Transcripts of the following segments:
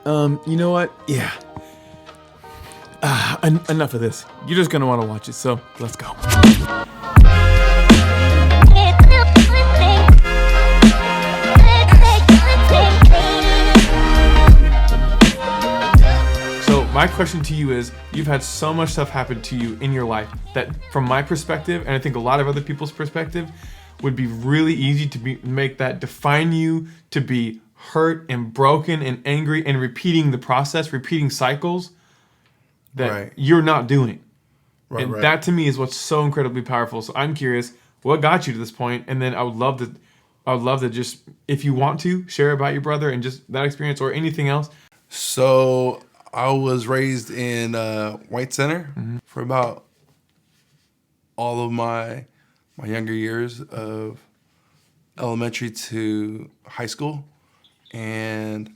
You know what? Yeah. Enough of this. You're just gonna want to watch it, so let's go. So my question to you is, you've had so much stuff happen to you in your life that from my perspective, and I think a lot of other people's perspective, would be really easy to make that define you, to be hurt and broken and angry and repeating the process, repeating cycles that you're not doing. And that to me is what's so incredibly powerful. So I'm curious, what got you to this point? And then I would love to just, if you want to, share about your brother and just that experience or anything else. So I was raised in White Center for about all of my younger years of elementary to high school, and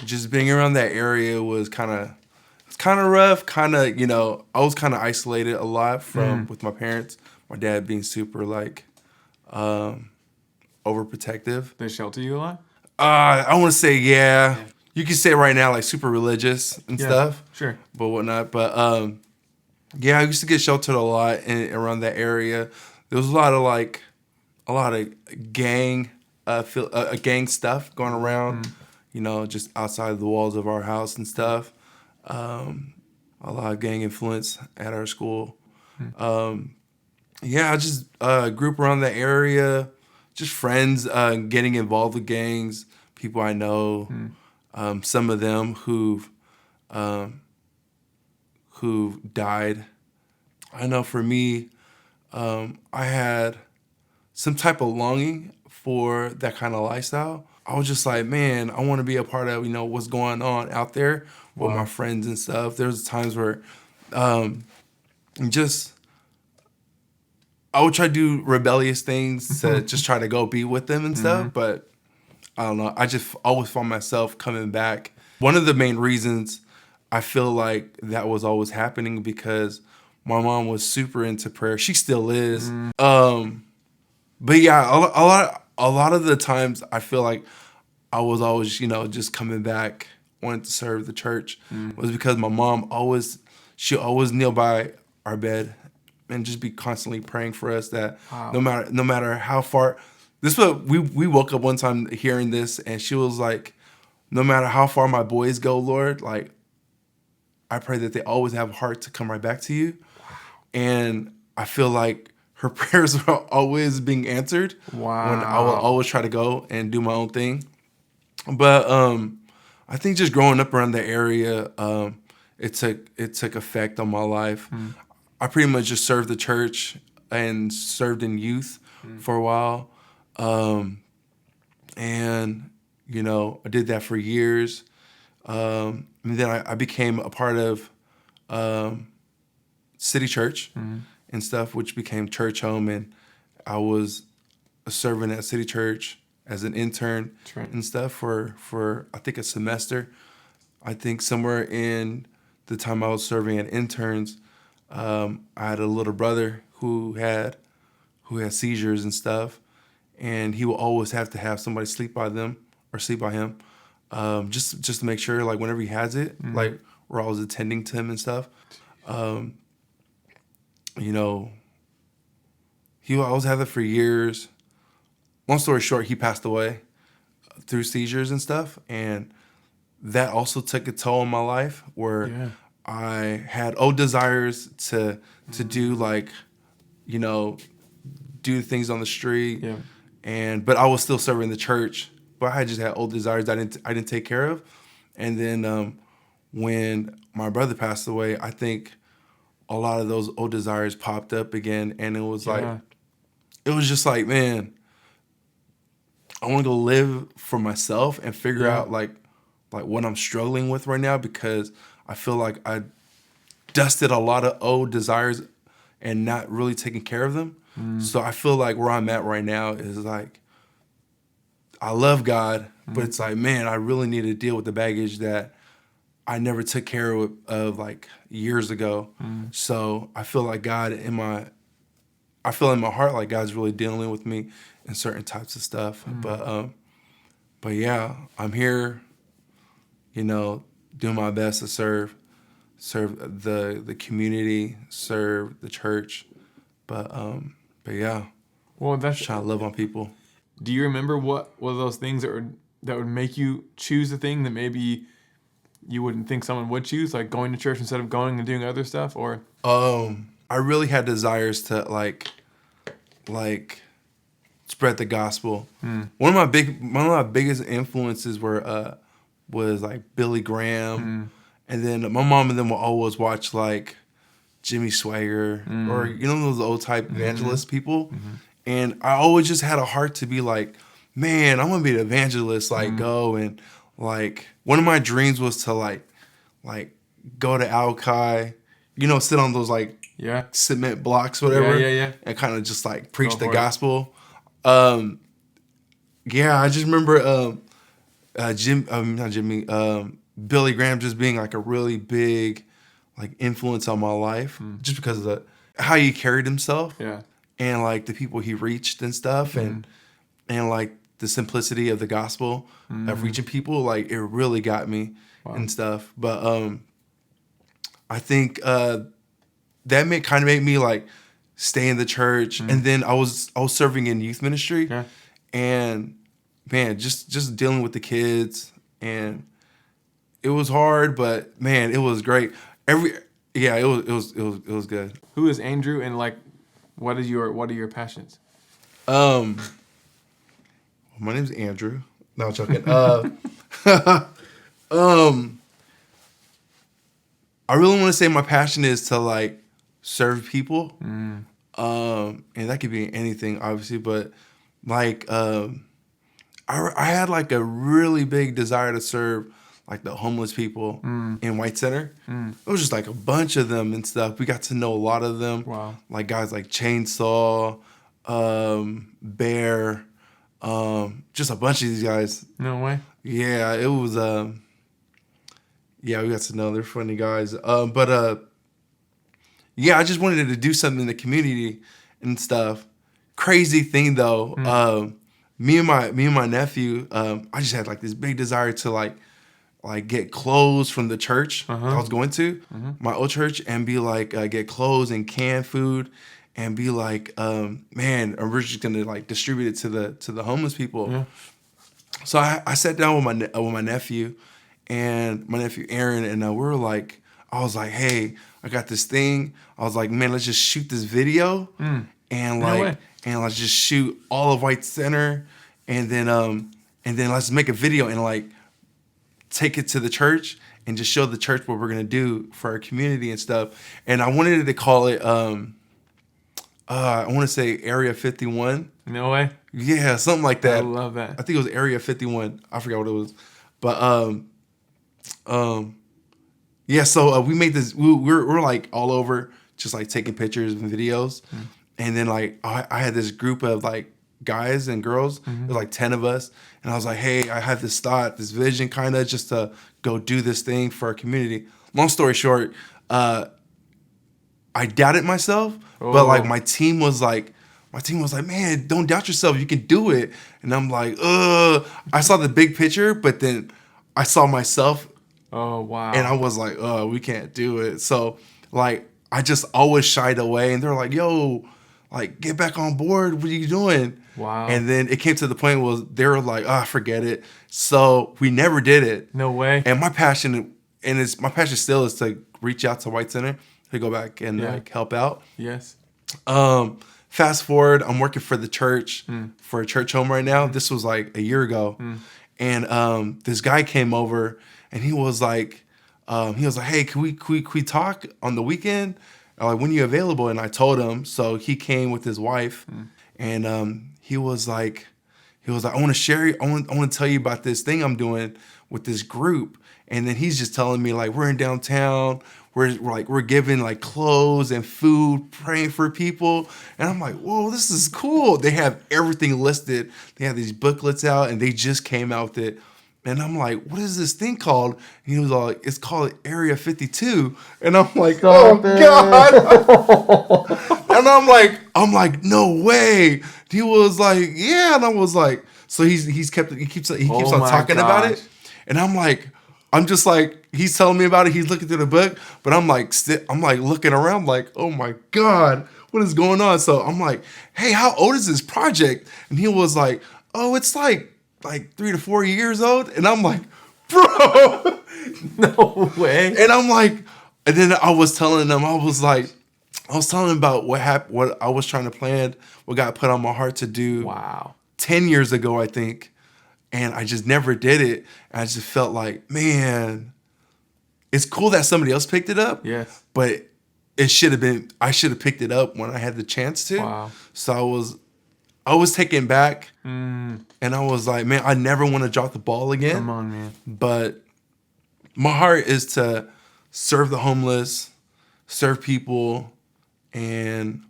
just being around that area was kind of rough. I was kind of isolated a lot with my parents. My dad being super overprotective. They shelter you a lot? I want to say yeah. You can say right now super religious and stuff. Sure. But whatnot. But I used to get sheltered a lot around that area. There was a lot of gang gang stuff going around, just outside the walls of our house and stuff. A lot of gang influence at our school. I just grew up around that area, just friends getting involved with gangs, people I know, some of them who've died. I know for me, I had some type of longing for that kind of lifestyle. I was just like, man, I want to be a part of, what's going on out there with my friends and stuff. There's times where I would try to do rebellious things to just try to go be with them and stuff. But I don't know. I just always found myself coming back. One of the main reasons I feel like that was always happening because my mom was super into prayer. She still is. But yeah, a lot of the times I feel like I was always, just coming back, wanting to serve the church, was because my mom she always kneel by our bed and just be constantly praying for us that no matter how far. This is what we woke up one time hearing this, and she was like, no matter how far my boys go, Lord, I pray that they always have a heart to come right back to you. And I feel like her prayers are always being answered. Wow. When I will always try to go and do my own thing. But I think just growing up around the area, it took effect on my life. I pretty much just served the church and served in youth for a while. And, I did that for years. And then I became a part of City Church and stuff, which became Church Home. And I was serving at City Church as an intern and stuff for I think a semester. I think somewhere in the time I was serving at interns, I had a little brother who had seizures and stuff, and he will always have to have somebody sleep by them or sleep by him, just to make sure whenever he has it, we're always attending to him and stuff. He will always have it for years. Long story short, he passed away through seizures and stuff, and that also took a toll on my life where I had old desires to do do things on the street, but I was still serving the church. But I just had old desires I didn't take care of, and then when my brother passed away, I think a lot of those old desires popped up again, and it was just like, man, I want to go live for myself and figure out what I'm struggling with right now, because I feel like I dusted a lot of old desires and not really taking care of them. So I feel like where I'm at right now is I love God, but it's man, I really need to deal with the baggage that I never took care of years ago. So I feel like I feel in my heart like God's really dealing with me in certain types of stuff. But yeah, I'm here, doing my best to serve the community, serve the church. But yeah, Well, that's trying to love on people. Do you remember what were those things that would make you choose a thing that maybe you wouldn't think someone would choose, like going to church instead of going and doing other stuff? Or I really had desires to like spread the gospel. One of my biggest influences was like Billy Graham, and then my mom and them will always watch like Jimmy Swaggart or those old type evangelist people, and I always just had a heart to be like, man, I'm gonna be an evangelist, like go and like one of my dreams was to like go to Alki, sit on those like cement blocks, whatever, and kind of just like preach the gospel. I just remember Billy Graham just being like a really big like influence on my life, just because of how he carried himself, and like the people he reached and stuff, and like the simplicity of the gospel of reaching people, like it really got me and stuff. But I think that kind of made me like stay in the church, and then I was serving in youth ministry, and man, just dealing with the kids, and it was hard, but man, it was great. It was good. Who is Andrew, and like, what are your passions? My name's Andrew. No, I'm joking. I really want to say my passion is to like serve people, and that could be anything, obviously. But like, I had like a really big desire to serve like the homeless people in White Center. It was just like a bunch of them and stuff. We got to know a lot of them. Wow. Like guys like Chainsaw, Bear, just a bunch of these guys. No way. Yeah, it was. We got to know they're funny guys. I just wanted to do something in the community and stuff. Crazy thing though, me and my nephew, I just had like this big desire to like get clothes from the church I was going to, my old church, and be like get clothes and canned food, and be like, man, we're just gonna like distribute it to the homeless people. Yeah. So I sat down with my nephew and my nephew Aaron, and I was like, hey, I got this thing. I was like, man, let's just shoot this video, and let's just shoot all of White Center, and then let's make a video and like take it to the church and just show the church what we're gonna do for our community and stuff. And I wanted to call it I want to say Area 51. No way. Yeah, something like that. I love that. I think it was Area 51. I forgot what it was, but So we made this. We're like all over, just like taking pictures and videos, and then like I had this group of like guys and girls. There was like 10 of us, and I was like, hey, I have this thought, this vision, kind of just to go do this thing for our community. Long story short, I doubted myself, but like my team was like, man, don't doubt yourself. You can do it. And I'm like, I saw the big picture, but then I saw myself. Oh, wow. And I was like, we can't do it. So like, I just always shied away, and they're like, yo, like, get back on board. What are you doing? Wow. And then it came to the point where they were like, forget it. So we never did it. No way. And my passion still is to reach out to White Center to go back and like help out. Yes. Fast forward, I'm working for the church, for a church home right now. This was like a year ago. And this guy came over, and he was like, hey, can we talk on the weekend? Like, when are you available? And I told him. So he came with his wife, and he was like, I want to share, I want to tell you about this thing I'm doing with this group. And then he's just telling me like, we're in downtown. We're giving like clothes and food, praying for people. And I'm like, whoa, this is cool. They have everything listed. They have these booklets out, and they just came out with it. And I'm like, what is this thing called? And he was like, it's called Area 52. And I'm like, oh God. And I'm like, no way. He was like, yeah. And I was like, so he keeps on talking about it. And I'm like, I'm just like, he's telling me about it. He's looking through the book, but I'm like looking around like, oh my God, what is going on? So I'm like, hey, how old is this project? And he was like, oh, it's like 3 to 4 years old. And I'm like, bro, No way. and I'm like, and then I was telling him about what happened, what I was trying to plan, what got put on my heart to do Wow. 10 years ago, I think. And I just never did it. And I just felt like, man, it's cool that somebody else picked it up. Yes. But I should have picked it up when I had the chance to. Wow. So I was taken back. And I was like, man, I never want to drop the ball again. Come on, man. But my heart is to serve the homeless, serve people. And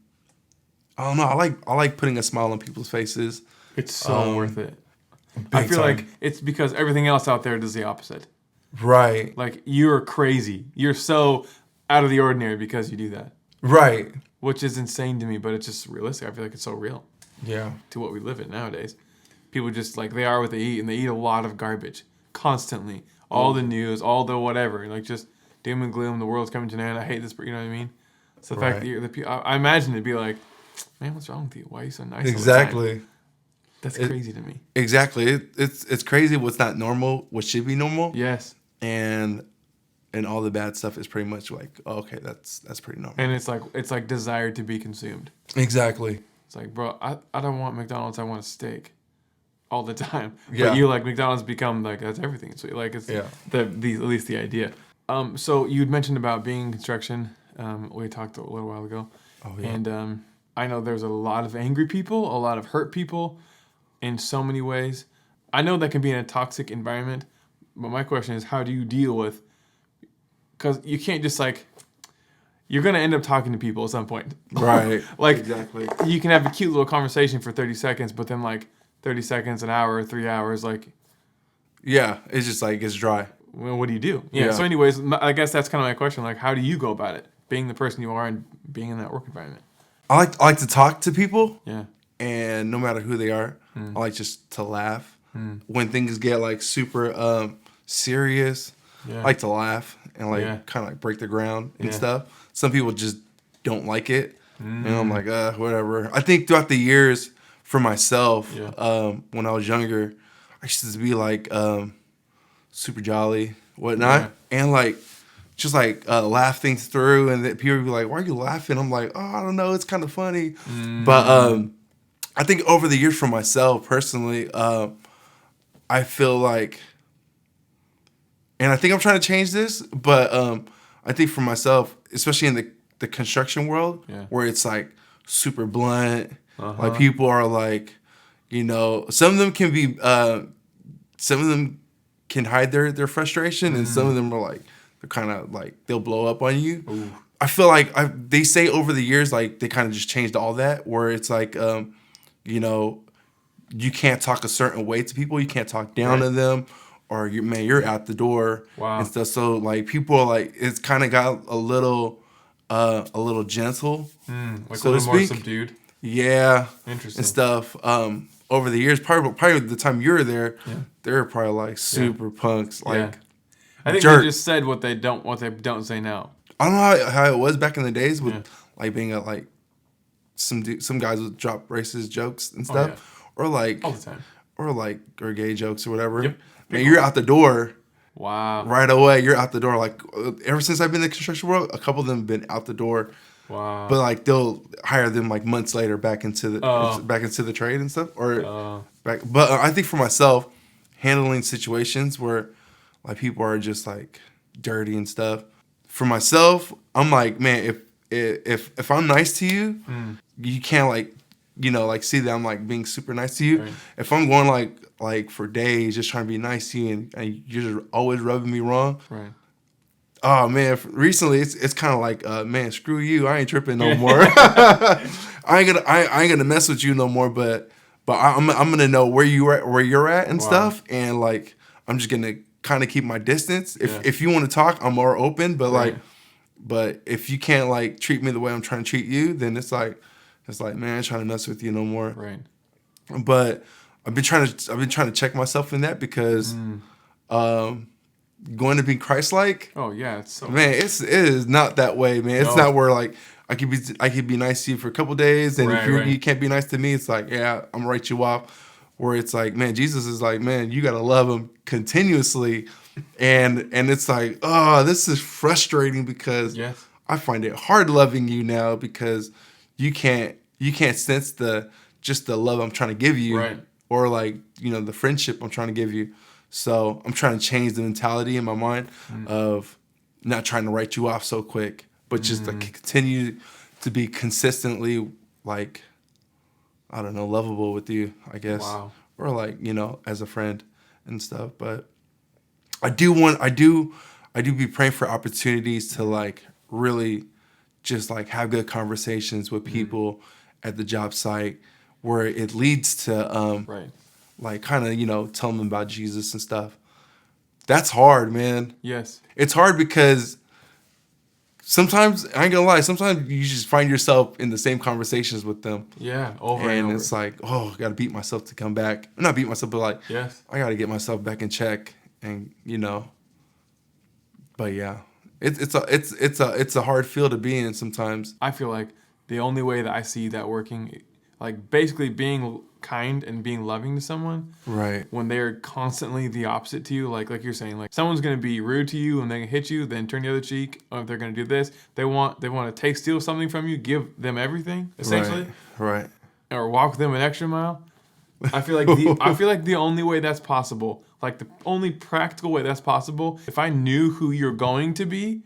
I don't know, I like putting a smile on people's faces. It's so worth it. I feel time. like it's because everything else out there does the opposite. Right. Like, you're crazy. You're so out of the ordinary because you do that. Right. Which is insane to me, but it's just realistic. I feel like it's so real Yeah. to what we live in nowadays. People just, like, they are what they eat, and they eat a lot of garbage constantly. All the news, all the whatever. Like, just doom and gloom, the world's coming to an end, I hate this, you know what I mean? So the fact that I imagine it'd be like, man, what's wrong with you? Why are you so nice all the time? Exactly. That's crazy to me. Exactly. It's crazy what's not normal, what should be normal. Yes. And all the bad stuff is pretty much like, oh, okay, that's pretty normal. And it's like desired to be consumed. Exactly. It's like, bro, I don't want McDonald's, I want a steak all the time. Yeah. But you like McDonald's become like that's everything. So like it's at least the idea. So you'd mentioned about being in construction. We talked a little while ago. Oh yeah. And I know there's a lot of angry people, a lot of hurt people in so many ways. I know that can be in a toxic environment, but my question is, how do you deal with, because you can't just like, you're going to end up talking to people at some point. Right. Like, exactly. You can have a cute little conversation for 30 seconds, but then like 30 seconds, an hour, 3 hours, like. Yeah, it's just like, it's dry. Well, what do you do? Yeah. So anyways, I guess that's kind of my question. Like, how do you go about it? Being the person you are and being in that work environment. I like to talk to people. Yeah. And no matter who they are, I like just to laugh. When things get like super serious, I like to laugh and like kind of like break the ground and stuff. Some people just don't like it. And I'm like, whatever. I think throughout the years for myself, when I was younger, I used to be like super jolly, whatnot. And like, just like laugh things through. And that people would be like, why are you laughing? I'm like, oh, I don't know. It's kind of funny. But I think over the years for myself personally, I feel like, and I think I'm trying to change this, but I think for myself, especially in the construction world, where it's like super blunt, like people are like, you know, some of them can be, some of them can hide their frustration, and some of them are like, they're kind of like, they'll blow up on you. Ooh. I feel like they say over the years, like they kind of just changed all that, where it's like, you know, you can't talk a certain way to people. You can't talk down to them, or you're out the door and stuff. So like people are like, it's kind of got a little gentle, like so a little to more speak. subdued. Yeah, interesting and stuff. Over the years, probably the time you were there, they were probably like super punks. Like, I think they just said what they don't say now. I don't know how it was back in the days with like being at like some guys would drop racist jokes and stuff, or like all the time, or gay jokes or whatever. Yep. Man, you're out the door. Wow. Right away, you're out the door. Like ever since I've been in the construction world, a couple of them have been out the door. Wow. But like they'll hire them like months later back into the trade and stuff, or back. But I think for myself, handling situations where like people are just like dirty and stuff. For myself, I'm like, man, if I'm nice to you, you can't like, you know, like see that I'm like being super nice to you. Right. If I'm going like for days just trying to be nice to you and you're just always rubbing me wrong. Right. Oh man, recently it's kind of like, man, screw you. I ain't tripping no more. I ain't gonna mess with you no more. But I'm gonna know where you're at and stuff. And like I'm just gonna kind of keep my distance. If you want to talk, I'm more open. But like, but if you can't like treat me the way I'm trying to treat you, then it's like, man, I ain't trying to mess with you no more. Right. But I've been trying to check myself in that because, going to be Christ-like, Oh yeah, it's so man, it is not that way, man. It's No. not where like I could be nice to you for a couple days, and if Right. you can't be nice to me, it's like, yeah, I'm gonna write you off. Where it's like, man, Jesus is like, man, you gotta love him continuously, and it's like, oh, this is frustrating because Yes. I find it hard loving you now because you can't sense the love I'm trying to give you, Right. or like, you know, the friendship I'm trying to give you. So I'm trying to change the mentality in my mind of not trying to write you off so quick, but just to continue to be consistently like, I don't know, lovable with you, I guess. Wow. Or like, you know, as a friend and stuff. But I do be praying for opportunities to like really just like have good conversations with people at the job site where it leads to Right. like kind of, you know, tell them about Jesus and stuff. That's hard, man. Yes. It's hard because sometimes, I ain't gonna lie, sometimes you just find yourself in the same conversations with them. Yeah. Over and And over. it's like, oh, I gotta beat myself to come back. Not beat myself, but like, Yes. I gotta get myself back in check. And, you know, but yeah, it's a hard field to be in sometimes. I feel like the only way that I see that working, like basically being kind and being loving to someone, Right. when they're constantly the opposite to you, like you're saying, like someone's gonna be rude to you and they can hit you, then turn the other cheek, or if they're gonna do this, they want to steal something from you, give them everything essentially, Right. or walk them an extra mile. I feel like the only way that's possible, like the only practical way that's possible, if I knew who you're going to be,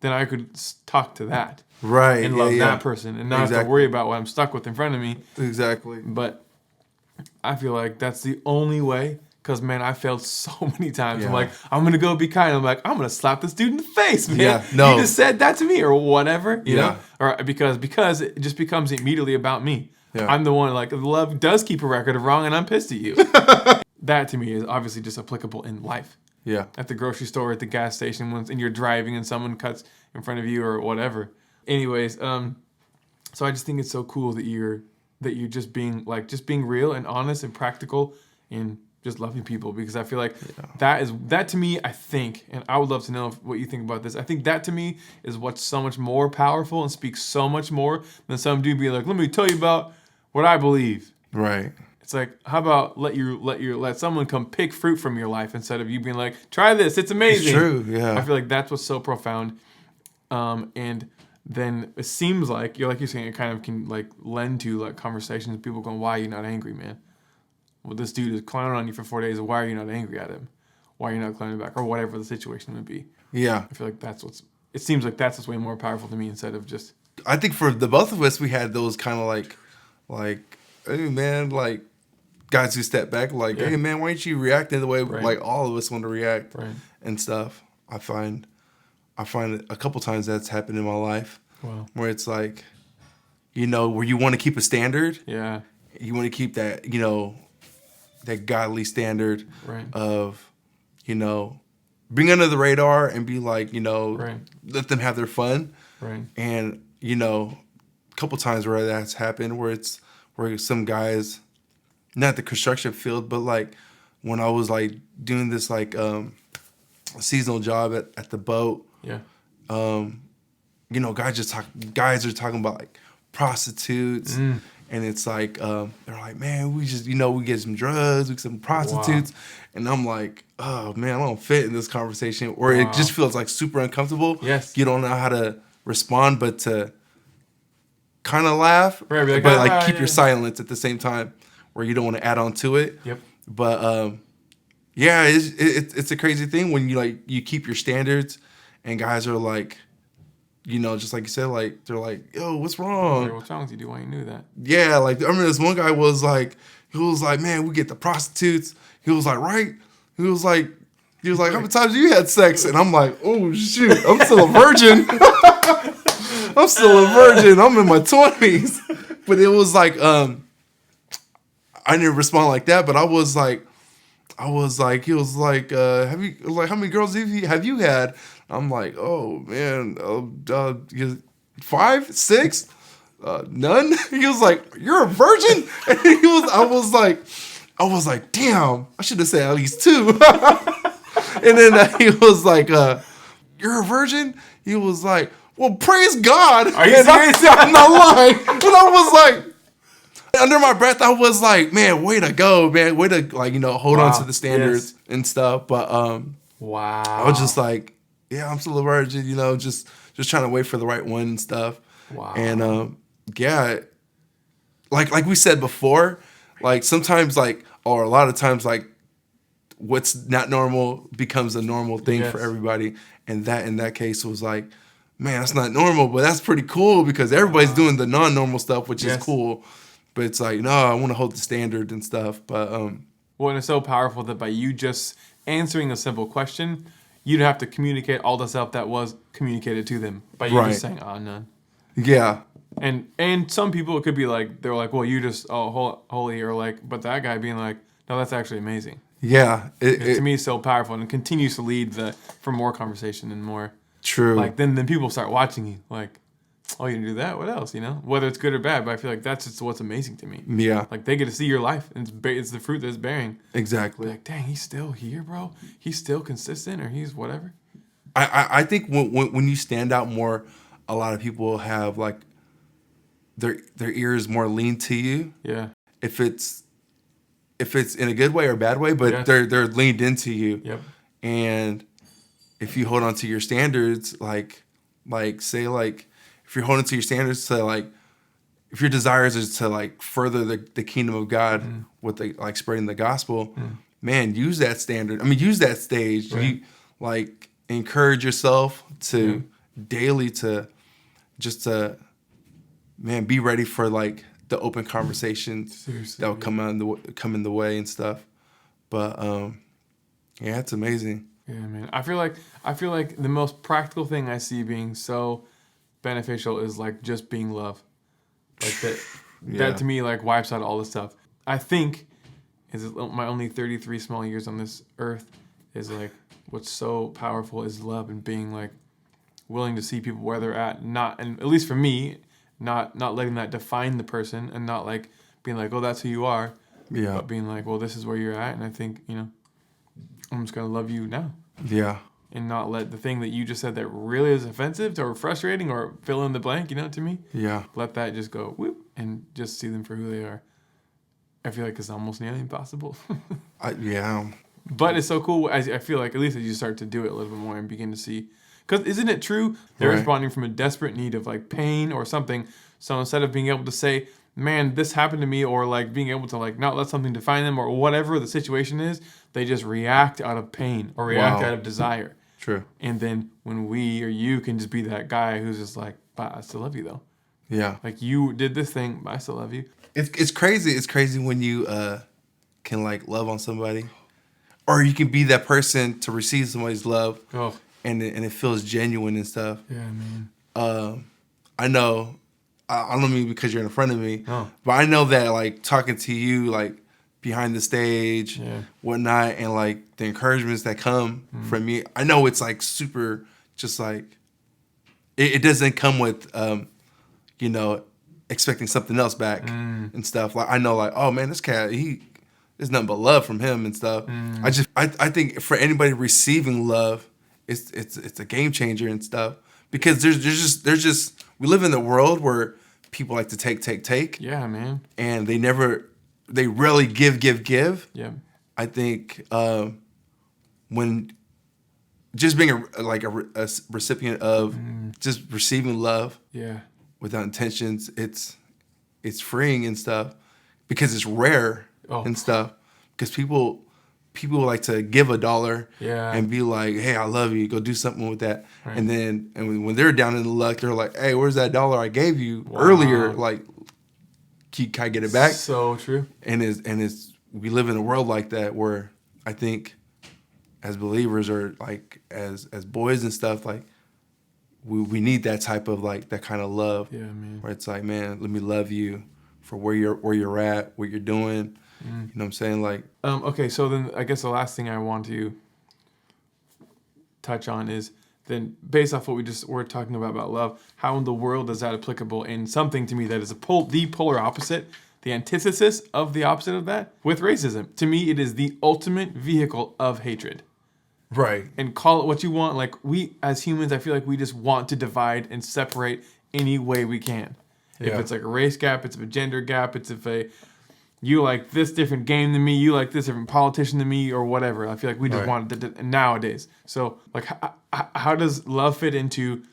then I could talk to that Right. and yeah, love yeah. that person and not have to Exactly. worry about what I'm stuck with in front of me. Exactly. But I feel like that's the only way. Because, man, I failed so many times. Yeah. I'm like, I'm going to go be kind. I'm like, I'm going to slap this dude in the face, man. Yeah, no. You just said that to me or whatever, you Yeah. know? Or because it just becomes immediately about me. Yeah. I'm the one, like, love does keep a record of wrong, and I'm pissed at you. That, to me, is obviously just applicable in life. Yeah. At the grocery store, at the gas station, and you're driving and someone cuts in front of you or whatever. Anyways, so I just think it's so cool that you're just being real and honest and practical and just loving people, because I feel like that to me, I think, and I would love to know what you think about this. I think that to me is what's so much more powerful and speaks so much more than some dude being like, let me tell you about what I believe. Right. It's like, how about let someone come pick fruit from your life instead of you being like, try this, it's amazing. It's true. Yeah. I feel like that's what's so profound. And then it seems like you're saying, it kind of can like lend to like conversations with people going, why are you not angry, man? Well, this dude is clowning on you for 4 days. Why are you not angry at him? Why are you not clowning back? Or whatever the situation would be. Yeah. I feel like it seems like that's what's way more powerful to me instead of just. I think for the both of us, we had those kind of like, hey man, like guys who step back, like, hey man, why don't you react in the way like all of us want to react and stuff. I find a couple times that's happened in my life. Wow. Where it's like, you know, where you want to keep a standard. Yeah. You want to keep that, you know, that godly standard of, you know, bring under the radar and be like, you know, let them have their fun. Right. And, you know, a couple times where that's happened, where some guys, not the construction field, but like when I was like doing this like seasonal job at the boat. Yeah. You know, guys are talking about like prostitutes. And it's like, they're like, man, we just, you know, we get some drugs, we get some prostitutes. Wow. And I'm like, oh, man, I don't fit in this conversation. Or it just feels like super uncomfortable. Yes. You don't know how to respond, but to kind of laugh. Right, but like keep your silence at the same time where you don't want to add on to it. Yep. But, yeah, it's a crazy thing when you keep your standards and guys are like, you know, just like you said, like, they're like, yo, what's wrong? What's wrong with you? Do I knew that? Yeah, like, I remember this one guy was like, man, we get the prostitutes. He was like, right? He was like, how many times you had sex? And I'm like, oh, shoot, I'm still a virgin. I'm in my 20s. But it was like, I didn't respond like that, but I was like, he was like, how many girls have you had? I'm like, oh man, 5, 6, none. He was like, you're a virgin? And I was like, damn, I should have said at least 2. And then he was like, "You're a virgin?" He was like, "Well, praise God." Are you serious? I'm not lying. And I was like, under my breath, I was like, "Man, way to go, man! Way to hold on to the standards and stuff." But wow, I was just like, "Yeah, I'm still a virgin," just trying to wait for the right one and stuff. Wow. And yeah, like we said before, like sometimes or a lot of times what's not normal becomes a normal thing for everybody. And that in that case was like, man, that's not normal, but that's pretty cool because everybody's doing the non-normal stuff, which is cool. But it's like, no, I want to hold the standard and stuff. But well, and it's so powerful that by you just answering a simple question, you'd have to communicate all the stuff that was communicated to them by you just saying, "Oh, none." Yeah. And some people, it could be like, they're like, well, you just, holy, or like, but that guy being like, no, that's actually amazing. Yeah. To me, it's so powerful, and it continues to lead for more conversation and more. True. Like, then people start watching you, like, oh, you can do that? What else, Whether it's good or bad, but I feel like that's just what's amazing to me. Yeah. Like, they get to see your life, and it's the fruit that's bearing. Exactly. They're like, dang, he's still here, bro. He's still consistent, or he's whatever. I think when you stand out more, a lot of people have like their ears more lean to you. Yeah. If it's in a good way or a bad way, but they're leaned into you. Yep. And if you hold on to your standards, like say if you're holding to your standards to if your desires is to further the kingdom of God with spreading the gospel, man, use that standard. I mean, use that stage. Right. You encourage yourself to daily to be ready for the open conversations that will come in the way and stuff. But yeah, it's amazing. Yeah, man. I feel like the most practical thing I see being so beneficial is just being love. Like that that to me wipes out all this stuff. I think is my only 33 small years on this earth is what's so powerful is love and being willing to see people where they're at, and at least for me, not letting that define the person, and not being oh, that's who you are. Yeah. But being well, this is where you're at, and I think, I'm just gonna love you now. Yeah. And not let the thing that you just said that really is offensive or frustrating or fill in the blank, to me. Yeah. Let that just go whoop and just see them for who they are. I feel like it's almost nearly impossible. Yeah. But it's so cool. I feel like at least as you start to do it a little bit more and begin to see. Because isn't it true? They're responding from a desperate need of pain or something. So instead of being able to say, man, this happened to me, or being able to not let something define them, or whatever the situation is, they just react out of pain or react out of desire. True. And then when we or you can just be that guy who's just but I still love you though. Yeah. You did this thing, but I still love you. It's crazy. It's crazy when you can love on somebody, or you can be that person to receive somebody's love. Oh. And it feels genuine and stuff. Yeah, man. I know. I don't mean because you're in front of me, but I know that talking to you behind the stage, whatnot, and the encouragements that come from me. I know it's super, just it doesn't come with expecting something else back and stuff. I know oh man, this cat there's nothing but love from him and stuff. I think for anybody receiving love, it's a game changer and stuff, because there's just we live in a world where people like to take. Yeah, man. And they rarely give. Yeah. I think when just being a recipient of just receiving love, without intentions, it's freeing and stuff, because it's rare and stuff, because people like to give $1 and be like, hey, I love you, go do something with that. Right. And when they're down in the luck, they're like, hey, where's that $1 I gave you earlier? Can I get it back? So true. And we live in a world like that, where I think as believers, or as boys and stuff, we need that type of that kind of love. Yeah, man. Where it's man, let me love you for where you're at, what you're doing. You know what I'm saying? Okay, so then I guess the last thing I want to touch on is then, based off what we're talking about love, how in the world is that applicable in something to me that is the polar opposite, the antithesis of the opposite of that, with racism? To me, it is the ultimate vehicle of hatred. Right. and call it what you want. Like, we as humans, I feel like we just want to divide and separate any way we can. If Yeah. it's like a race gap, it's a gender gap, it's if you like this different game than me, you like this different politician than me, or whatever. I feel like we just Right. want it nowadays. So, like, how does love fit into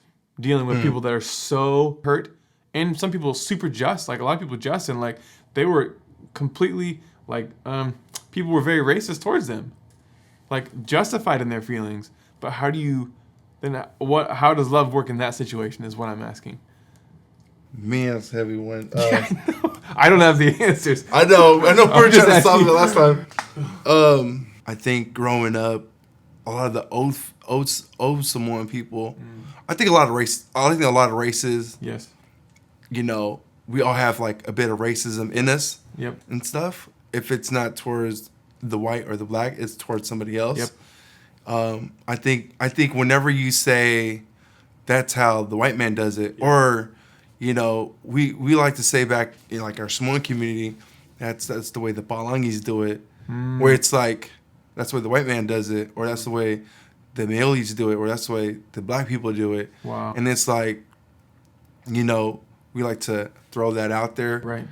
dealing with people that are so hurt, and some people super just, like a lot of people just, and like they were completely like people were very racist towards them, like justified in their feelings. But how do you then how does love work in that situation is what I'm asking. Man, that's a heavy one. I don't have the answers. I know. We were just trying to solve asking. it last time. I think growing up, a lot of the old Samoan people. I think a lot of races. Yes. You know, we all have like a bit of racism in us. Yep. And stuff. If it's not towards the white or the black, it's towards somebody else. Yep. I think whenever you say that's how the white man does it, or you know, we like to say back in like our Samoan community, that's the way the Palangis do it, where it's like that's the way the white man does it, or that's the way the Maoris do it, or that's the way the black people do it. Wow. And it's like, you know, we like to throw that out there, Right.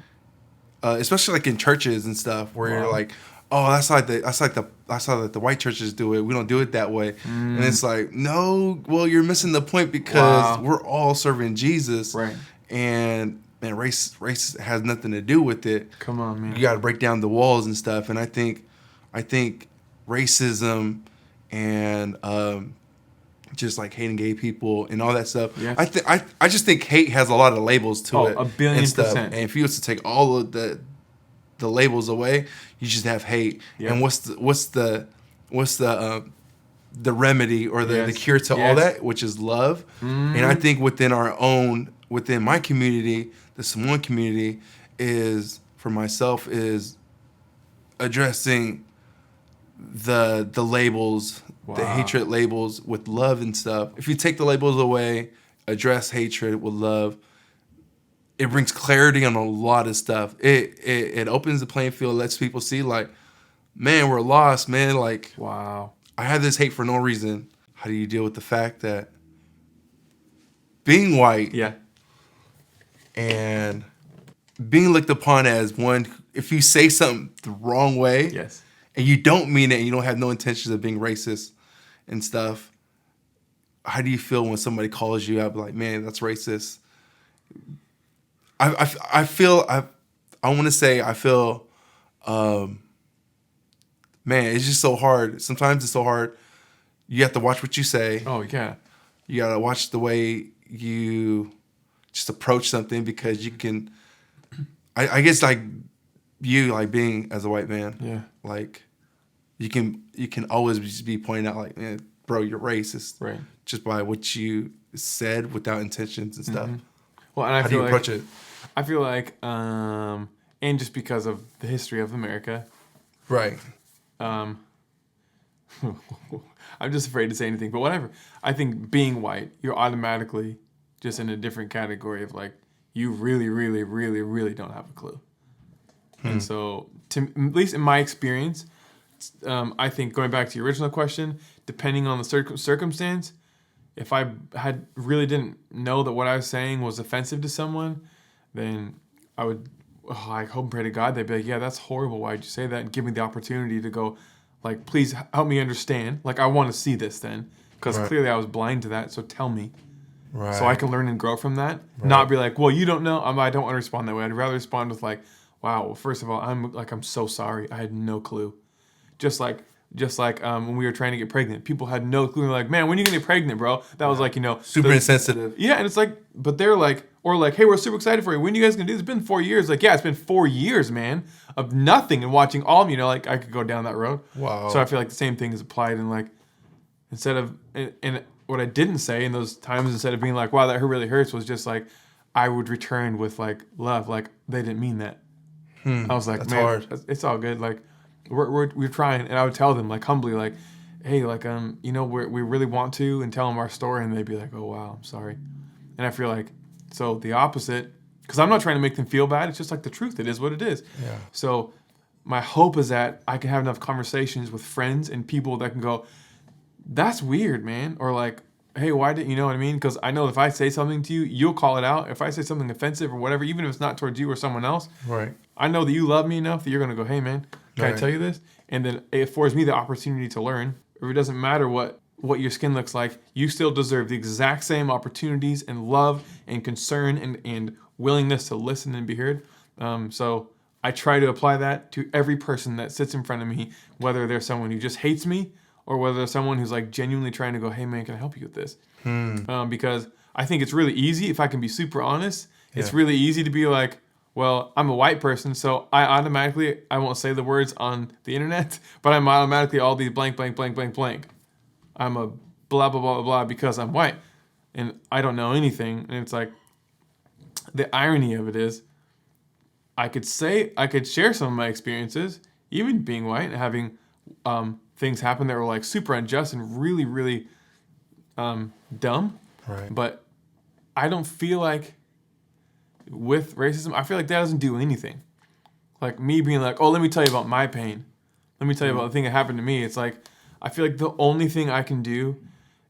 Especially like in churches and stuff, where you're like, oh, that's like the white churches do it. We don't do it that way. And it's like, no, well, you're missing the point because we're all serving Jesus. Right. And man, race has nothing to do with it. Come on, man. You got to break down the walls and stuff. And I think racism and just like hating gay people and all that stuff. Yes. I just think hate has a lot of labels to it. A billion and stuff. percent. And if you was to take all of the labels away, you just have hate. Yep. And what's the remedy or the cure to all Yes. that, which is love. And I think within my community, the Samoan community, is for myself is addressing the labels, the hatred labels with love and stuff. If you take the labels away, address hatred with love, it brings clarity on a lot of stuff. It opens the playing field, lets people see like, man, we're lost, man. Like, Wow. I have this hate for no reason. How do you deal with the fact that being white Yeah. and being looked upon as one, if you say something the wrong way, Yes. and you don't mean it, and you don't have no intentions of being racist and stuff, how do you feel when somebody calls you out, like, man, that's racist? I feel, man, it's just so hard. Sometimes it's so hard. You have to watch what you say. Oh, yeah. You got to watch the way you just approach something, because you can, I guess, like, you, like, being as a white man, Yeah. like, you can always just be pointing out, like, man, bro, you're racist. Right. Just by what you said without intentions and stuff. Well, and I How do feel you like approach it? I feel like, and just because of the history of America, Right. I'm just afraid to say anything, but whatever. I think being white, you're automatically just in a different category of like, you really, really, really, really don't have a clue. And so, at least in my experience, I think going back to your original question, depending on the circumstance, if I really didn't know that what I was saying was offensive to someone, then I would, I hope and pray to God they'd be like, yeah, that's horrible. Why'd you say that? And give me the opportunity to go, like, please help me understand. Like, I want to see this then, because clearly I was blind to that. So tell me, Right. so I can learn and grow from that. Not be like, well, you don't know. I don't want to respond that way. I'd rather respond with like, wow. Well, first of all, I'm so sorry. I had no clue. Just like when we were trying to get pregnant, people had no clue. They're like, man, when are you gonna get pregnant, bro? That was like, Super insensitive. Yeah, and it's like, but they're like, or like, hey, we're super excited for you. When are you guys gonna do this? It's been 4 years. Like, yeah, it's been 4 years, man, of nothing and watching all of like I could go down that road. Wow. So I feel like the same thing is applied in like, instead of and what I didn't say in those times, instead of being like, wow, that really hurts, was just like, I would return with like love, like they didn't mean that. I was like, that's man, hard. it's all good. Like, we're trying, and I would tell them like humbly, like, hey, like we really want to, and tell them our story, and they'd be like, oh wow, I'm sorry. And I feel like, so the opposite, because I'm not trying to make them feel bad. It's just like the truth. It is what it is. Yeah. So my hope is that I can have enough conversations with friends and people that can go, that's weird, man. Or like, hey, why didn't you know what I mean? Because I know if I say something to you, you'll call it out. If I say something offensive or whatever, even if it's not towards you or someone else, Right. I know that you love me enough that you're gonna go, hey, man, can I Right. tell you this? And then it affords me the opportunity to learn. Or it doesn't matter what your skin looks like, you still deserve the exact same opportunities and love and concern and willingness to listen and be heard. So I try to apply that to every person that sits in front of me, whether they're someone who just hates me or whether they're someone who's like genuinely trying to go, hey man, can I help you with this? Because I think it's really easy, if I can be super honest, it's really easy to be like, well, I'm a white person, so I won't say the words on the internet, but I'm automatically all these blank, blank, blank, blank, blank. I'm a blah, blah, blah, blah, blah because I'm white and I don't know anything. And it's like, the irony of it is, I could share some of my experiences, even being white and having things happen that were like super unjust and really, really dumb. Right. But I don't feel like with racism, I feel like that doesn't do anything. Like me being like, oh, let me tell you about my pain. Let me tell you about the thing that happened to me. It's like, I feel like the only thing I can do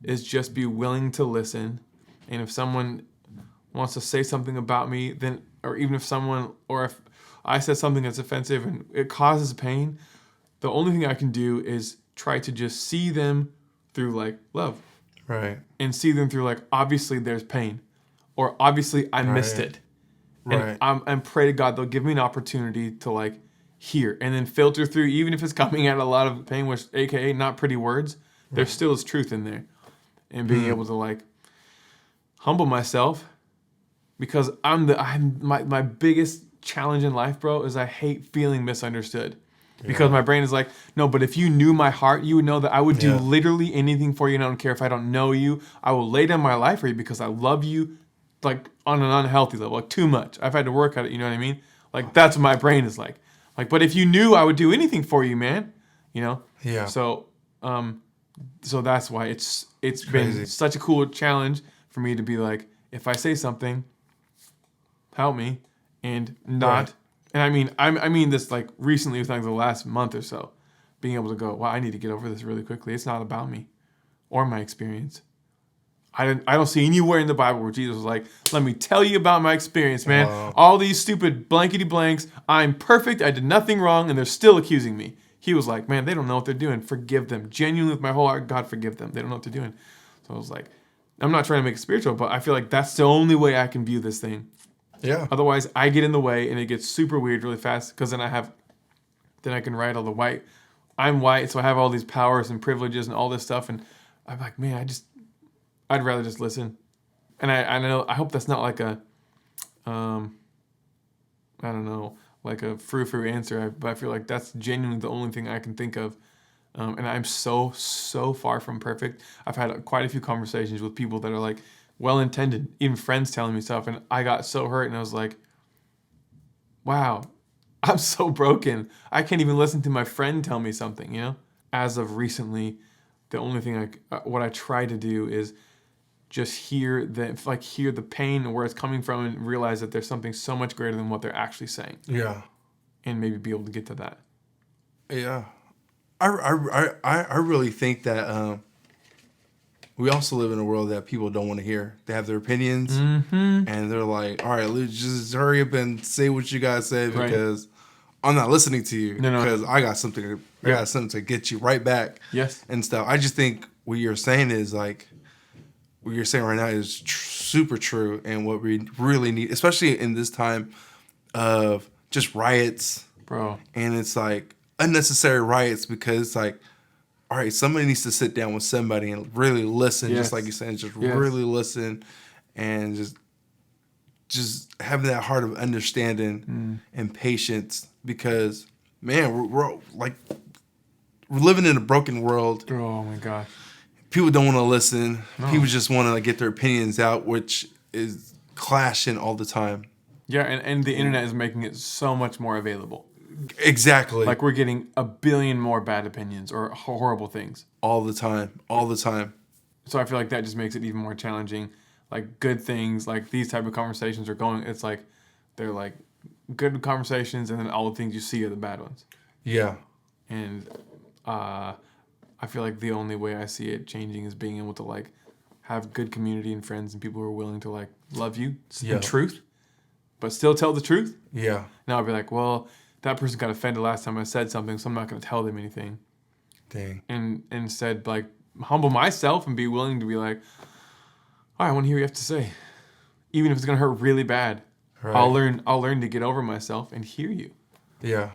is just be willing to listen. And if someone wants to say something about me, then, or even if I said something that's offensive and it causes pain, the only thing I can do is try to just see them through like love. Right. And see them through like, obviously there's pain, or obviously I missed it. Right. And pray to God they'll give me an opportunity to like hear and then filter through, even if it's coming at a lot of pain, which AKA not pretty words, there still is truth in there. And being able to like humble myself, because my biggest challenge in life, bro, is I hate feeling misunderstood. Because my brain is like, no, but if you knew my heart, you would know that I would do literally anything for you, and I don't care if I don't know you. I will lay down my life for you because I love you, like on an unhealthy level, like too much. I've had to work at it, you know what I mean? Like that's what my brain is like. Like, but if you knew, I would do anything for you, man. You know? Yeah. So that's why it's Crazy. been such a cool challenge for me to be like, if I say something, help me, and not. Right. And I mean this like recently, within like the last month or so, being able to go, wow, I need to get over this really quickly. It's not about me or my experience. I don't see anywhere in the Bible where Jesus was like, let me tell you about my experience, man. Wow. All these stupid blankety blanks. I'm perfect. I did nothing wrong, and they're still accusing me. He was like, man, they don't know what they're doing. Forgive them. Genuinely, with my whole heart, God, forgive them. They don't know what they're doing. So I was like, I'm not trying to make it spiritual, but I feel like that's the only way I can view this thing. Yeah. Otherwise, I get in the way, and it gets super weird really fast, because then I can write all the white. I'm white, so I have all these powers and privileges and all this stuff, and I'm like, man, I'd rather just listen. And I hope that's not like a, I don't know, like a frou-frou answer. But I feel like that's genuinely the only thing I can think of. And I'm so far from perfect. I've had quite a few conversations with people that are like well-intended, even friends telling me stuff. And I got so hurt, and I was like, wow, I'm so broken. I can't even listen to my friend tell me something, you know? As of recently, the only thing what I try to do is just hear the pain and where it's coming from, and realize that there's something so much greater than what they're actually saying. Yeah. And maybe be able to get to that. Yeah. I really think that we also live in a world that people don't want to hear. They have their opinions, and they're like, all right, let's just hurry up and say what you guys say, because I'm not listening to you, because I got something to get you right back. Yes. And stuff. I just think what you're saying is like, what you're saying right now is super true, and what we really need, especially in this time of just riots, bro. And it's like unnecessary riots, because it's like, all right, somebody needs to sit down with somebody and really listen, just like you're saying, just really listen, and just having that heart of understanding and patience, because man, we're living in a broken world. Oh my gosh. People don't want to listen. No. People just want to get their opinions out, which is clashing all the time. Yeah, and the internet is making it so much more available. Exactly. Like we're getting a billion more bad opinions or horrible things. All the time. So I feel like that just makes it even more challenging. Like good things, like these type of conversations are going, it's like, they're like good conversations, and then all the things you see are the bad ones. Yeah. And I feel like the only way I see it changing is being able to like have good community and friends and people who are willing to like love you in truth, but still tell the truth. Yeah. Now I'll be like, well, that person got offended last time I said something, so I'm not going to tell them anything. Dang. And instead, like, humble myself and be willing to be like, all right, I want to hear what you have to say, even if it's going to hurt really bad. Right. I'll learn to get over myself and hear you. Yeah.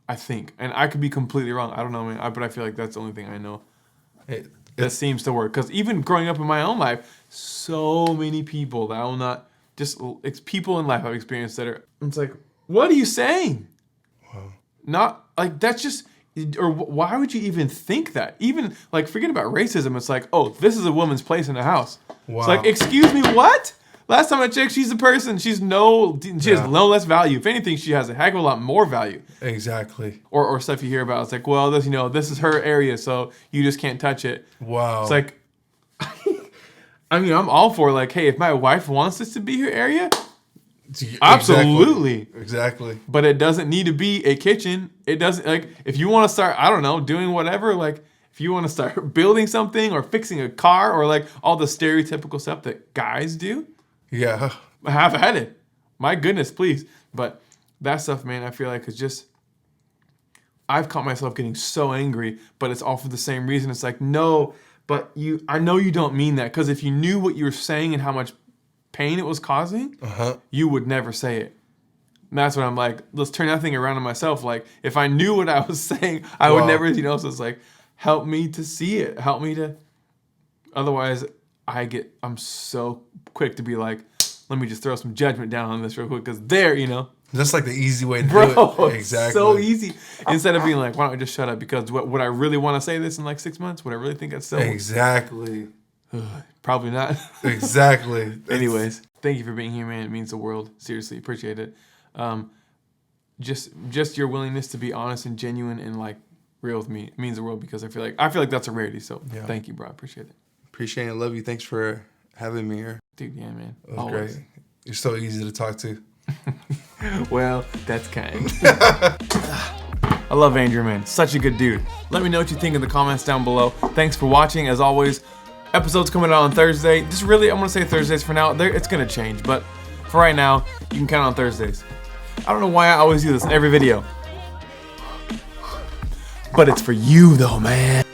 I think, and I could be completely wrong. I don't know, man. But I feel like that's the only thing I know that seems to work. Because even growing up in my own life, so many people that I will not just. It's people in life I've experienced that are. It's like, what are you saying? Wow. Not like that's just. Or why would you even think that? Even like forget about racism. It's like, oh, this is a woman's place in the house. Wow. It's like, excuse me, what? Last time I checked, she's a person. She has no less value. If anything, she has a heck of a lot more value. Exactly. Or stuff you hear about. It's like, well, this is her area, so you just can't touch it. Wow. It's like, I mean, I'm all for like, hey, if my wife wants this to be her area, absolutely. Exactly. But it doesn't need to be a kitchen. It doesn't like if you want to start, I don't know, doing whatever, like if you want to start building something or fixing a car or like all the stereotypical stuff that guys do. Yeah. Have at it. My goodness, please. But that stuff, man, I feel like it's just, I've caught myself getting so angry, but it's all for the same reason. It's like, no, but I know you don't mean that. Because if you knew what you were saying and how much pain it was causing, you would never say it. And that's what I'm like, let's turn that thing around on myself. Like, if I knew what I was saying, I would never, so it's like, help me to see it. Help me to, otherwise, I'm so quick to be like, let me just throw some judgment down on this real quick because that's like the easy way to do it. Exactly. So easy. Instead of being like, why don't I just shut up? Because would I really want to say this in like 6 months? Would I really think that's so? Exactly. Probably not. Exactly. Anyways, thank you for being here, man. It means the world. Seriously, appreciate it. Just your willingness to be honest and genuine and like real with me, it means the world because I feel like that's a rarity. So thank you, bro. I appreciate it. Appreciate it. Love you. Thanks for having me here. Dude, yeah, man. That was great. You're so easy to talk to. Well, that's kind. I love Andrew, man. Such a good dude. Let me know what you think in the comments down below. Thanks for watching. As always, episodes coming out on Thursday. I'm going to say Thursdays for now. It's going to change, but for right now, you can count on Thursdays. I don't know why I always do this in every video. But it's for you, though, man.